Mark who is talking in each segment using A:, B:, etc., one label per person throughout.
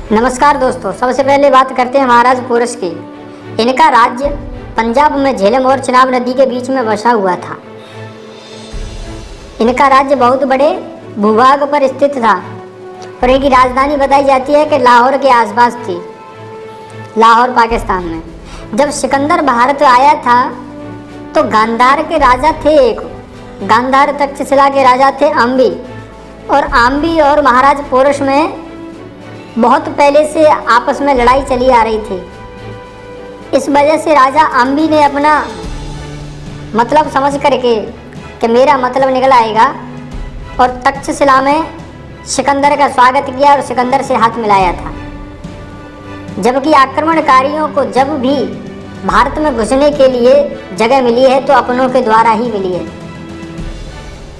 A: नमस्कार दोस्तों, सबसे पहले बात करते हैं महाराज पोरस की। इनका राज्य पंजाब में झेलम और चिनाब नदी के बीच में बसा हुआ था। इनका राज्य बहुत बड़े भूभाग पर स्थित था और इनकी राजधानी बताई जाती है कि लाहौर के आसपास थी, लाहौर पाकिस्तान में। जब सिकंदर भारत आया था तो गांधार के राजा थे, एक गांधार तक्षशिला के राजा थे आम्बी, और आम्बी और महाराज पोरस में बहुत पहले से आपस में लड़ाई चली आ रही थी। इस वजह से राजा आम्बी ने अपना मतलब समझ करके कि मेरा मतलब निकल आएगा और तक्षशिला में सिकंदर का स्वागत किया और सिकंदर से हाथ मिलाया था। जबकि आक्रमणकारियों को जब भी भारत में घुसने के लिए जगह मिली है तो अपनों के द्वारा ही मिली है।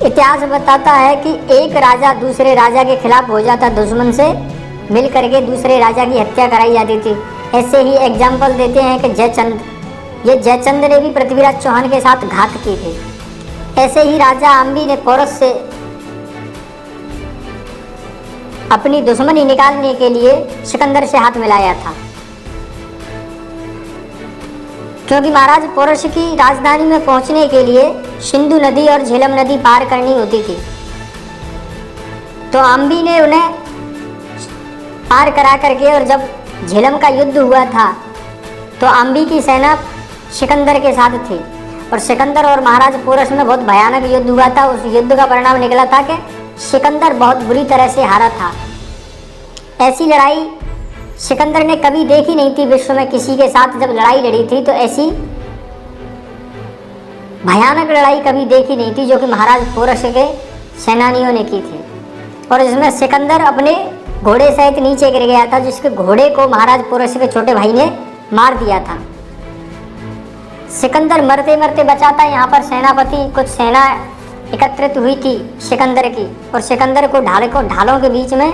A: इतिहास बताता है कि एक राजा दूसरे राजा के खिलाफ हो जाता, दुश्मन से मिल करके दूसरे राजा की हत्या कराई जाती थी। ऐसे ही एग्जाम्पल देते हैं कि जयचंद ने भी पृथ्वीराज चौहान के साथ घात की थी। ऐसे ही राजा आम्बी ने पोरस से अपनी दुश्मनी निकालने के लिए सिकंदर से हाथ मिलाया था, क्योंकि महाराज पोरस की राजधानी में पहुंचने के लिए सिंधु नदी और झेलम नदी पार करनी होती थी। तो आम्बी ने उन्हें पार करा करके, और जब झेलम का युद्ध हुआ था तो आम्बी की सेना सिकंदर के साथ थी और सिकंदर और महाराज पोरस में बहुत भयानक युद्ध हुआ था। उस युद्ध का परिणाम निकला था कि सिकंदर बहुत बुरी तरह से हारा था। ऐसी लड़ाई सिकंदर ने कभी देखी नहीं थी विश्व में, किसी के साथ जब लड़ाई लड़ी थी तो ऐसी भयानक लड़ाई कभी देखी नहीं थी जो कि महाराज पोरस के सेनानियों ने की थी। और इसमें सिकंदर अपने घोड़े सहित नीचे गिर गया था, जिसके घोड़े को महाराज पोरस के छोटे भाई ने मार दिया था। सिकंदर मरते मरते बचा था। यहाँ पर सेनापति कुछ सेना एकत्रित हुई थी सिकंदर की, और सिकंदर को ढालों के बीच में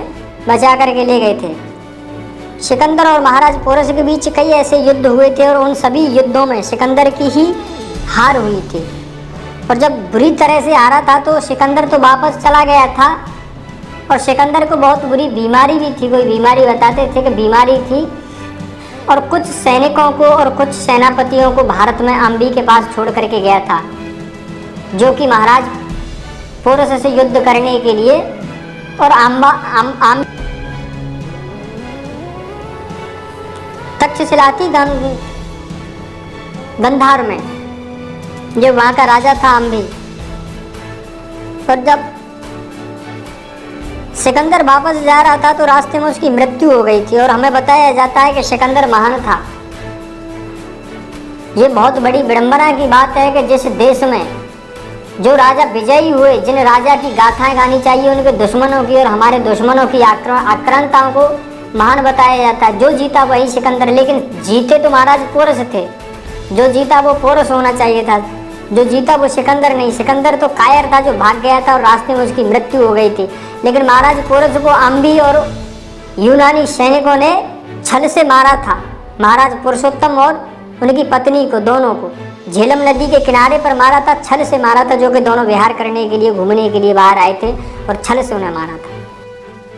A: बचा करके ले गए थे। सिकंदर और महाराज पोरस के बीच कई ऐसे युद्ध हुए थे और उन सभी युद्धों में सिकंदर की ही हार हुई थी। और जब बुरी तरह से हारा था तो सिकंदर तो वापस चला गया था, और सिकंदर को बहुत बुरी बीमारी भी थी। कोई बीमारी बताते थे कि बीमारी थी, और कुछ सैनिकों को और कुछ सेनापतियों को भारत में आम्बी के पास छोड़ करके गया था, जो कि महाराज पोरस से युद्ध करने के लिए। और तक्षशिला थी गंधार में, जो वहाँ का राजा था आम्बी। और जब सिकंदर वापस जा रहा था तो रास्ते में उसकी मृत्यु हो गई थी, और हमें बताया जाता है कि सिकंदर महान था। ये बहुत बड़ी विडंबना की बात है कि जिस देश में जो राजा विजयी हुए, जिन राजा की गाथाएं गानी चाहिए उनके दुश्मनों की और हमारे दुश्मनों की आक्रांताओं को महान बताया जाता है। जो जीता वही सिकंदर, लेकिन जीते तो महाराज पोरस थे। जो जीता वो पोरस होना चाहिए था, जो जीता वो सिकंदर नहीं। सिकंदर तो कायर था जो भाग गया था और रास्ते में उसकी मृत्यु हो गई थी। लेकिन महाराज पोरस को आम्बी और यूनानी सैनिकों ने छल से मारा था। महाराज पुरुषोत्तम और उनकी पत्नी को, दोनों को झेलम नदी के किनारे पर मारा था, छल से मारा था, जो कि दोनों विहार करने के लिए, घूमने के लिए बाहर आए थे और छल से उन्हें मारा था।